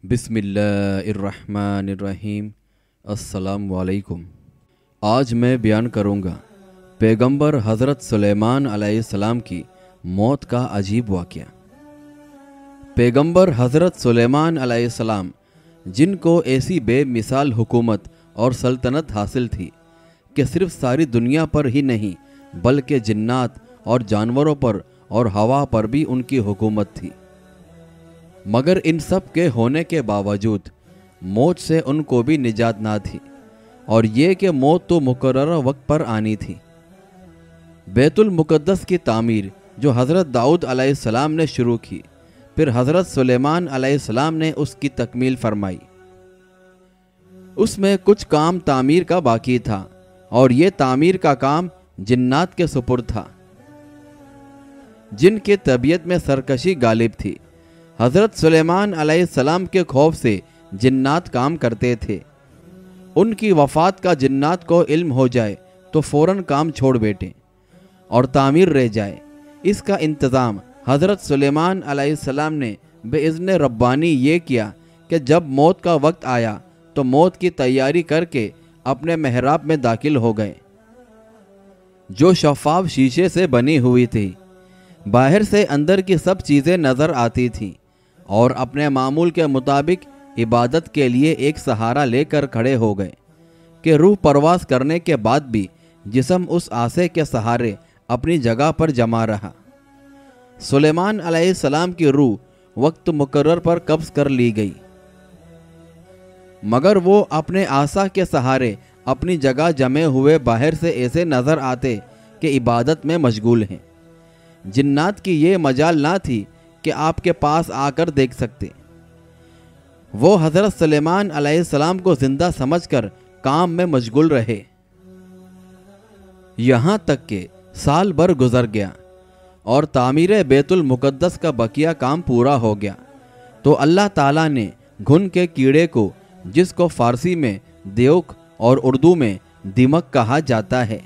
बिस्मिल्लाहिर्रहमानिर्रहीम। अस्सलाम वालेकुम। आज मैं बयान करूँगा पैगंबर हज़रत सुलेमान अलैहिस्सलाम की मौत का अजीब वाक़या। पैगंबर हज़रत सुलेमान अलैहिस्सलाम, जिनको ऐसी बेमिसाल हुकूमत और सल्तनत हासिल थी कि सिर्फ सारी दुनिया पर ही नहीं बल्कि जिन्नात और जानवरों पर और हवा पर भी उनकी हुकूमत थी, मगर इन सब के होने के बावजूद मौत से उनको भी निजात ना थी, और ये कि मौत तो मुकर्रर वक्त पर आनी थी। बैतुल मुक़द्दस की तामीर जो हज़रत दाऊद अलैहिस्सलाम ने शुरू की, फिर हज़रत सुलेमान अलैहिस्सलाम ने उसकी तकमील फरमाई। उसमें कुछ काम तामीर का बाकी था और ये तामीर का काम जिन्नात के सुपुर्द था, जिनकी तबीयत में सरकशी गालिब थी। हज़रत सुलेमान अलैहिस्सलाम के खौफ से जिन्नात काम करते थे। उनकी वफ़ात का जिन्नात को इल्म हो जाए तो फ़ौरन काम छोड़ बैठे और तामीर रह जाए। इसका इंतज़ाम हज़रत सुलेमान अलैहिस्सलाम ने बेइज़्न रब्बानी ये किया कि जब मौत का वक्त आया तो मौत की तैयारी करके अपने महराब में दाखिल हो गए, जो शफ़ाफ शीशे से बनी हुई थी। बाहर से अंदर की सब चीज़ें नज़र आती थीं और अपने मामूल के मुताबिक इबादत के लिए एक सहारा लेकर खड़े हो गए कि रूह परवास करने के बाद भी जिस्म उस आसे के सहारे अपनी जगह पर जमा रहा। सुलेमान अलैहिस्सलाम की रूह वक्त मुकर्रर पर कब्ज़ कर ली गई, मगर वो अपने आसा के सहारे अपनी जगह जमे हुए बाहर से ऐसे नज़र आते कि इबादत में मशगूल हैं। जिन्नात की ये मजाल ना थी कि आपके पास आकर देख सकते। वो हज़रत सुलेमान अलैहिस्सलाम को जिंदा समझकर काम में मशगूल रहे। यहाँ तक कि साल भर गुजर गया और तामीर बैतुल मुक़द्दस का बकिया काम पूरा हो गया तो अल्लाह ताला ने घुन के कीड़े को, जिसको फ़ारसी में देवक और उर्दू में दिमक कहा जाता है,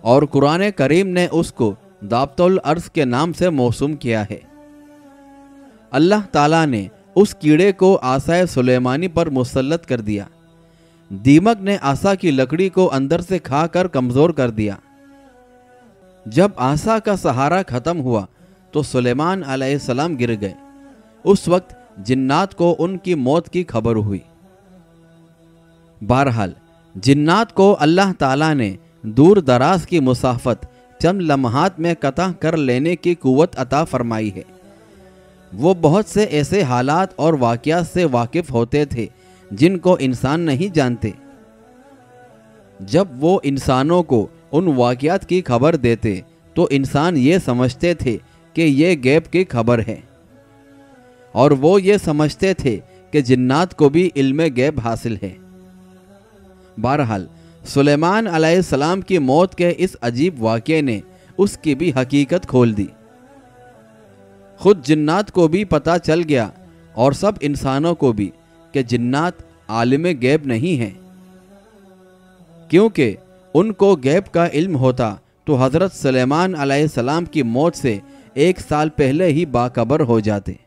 और कुरान करीम ने उसको दाब्तुल अर्ज़ के नाम से मौसूम किया है। अल्लाह ताला ने उस कीड़े को आसाए सुलेमानी पर मुसल्लत कर दिया। दीमक ने आसा की लकड़ी को अंदर से खाकर कमज़ोर कर दिया। जब आसा का सहारा ख़त्म हुआ तो सुलेमान अलैहिस्सलाम गिर गए। उस वक्त जिन्नात को उनकी मौत की खबर हुई। बहरहाल जिन्नात को अल्लाह ताला ने दूर दराज की मुसाफत चंद लम्हात में कता कर लेने की कुव्वत अता फरमाई है। वो बहुत से ऐसे हालात और वाक़यात से वाकिफ़ होते थे जिनको इंसान नहीं जानते। जब वो इंसानों को उन वाक़यात की खबर देते तो इंसान ये समझते थे कि ये गैब की खबर है, और वो ये समझते थे कि जिन्नात को भी इल्म गैब हासिल है। बहरहाल सुलेमान अलैहिस्सलाम की मौत के इस अजीब वाक़े ने उसकी भी हकीकत खोल दी। खुद जिन्नात को भी पता चल गया और सब इंसानों को भी कि जिन्नात आलिम गैब नहीं है, क्योंकि उनको गैब का इल्म होता तो हज़रत सुलेमान अलैहिस्सलाम की मौत से 1 साल पहले ही बाखबर हो जाते।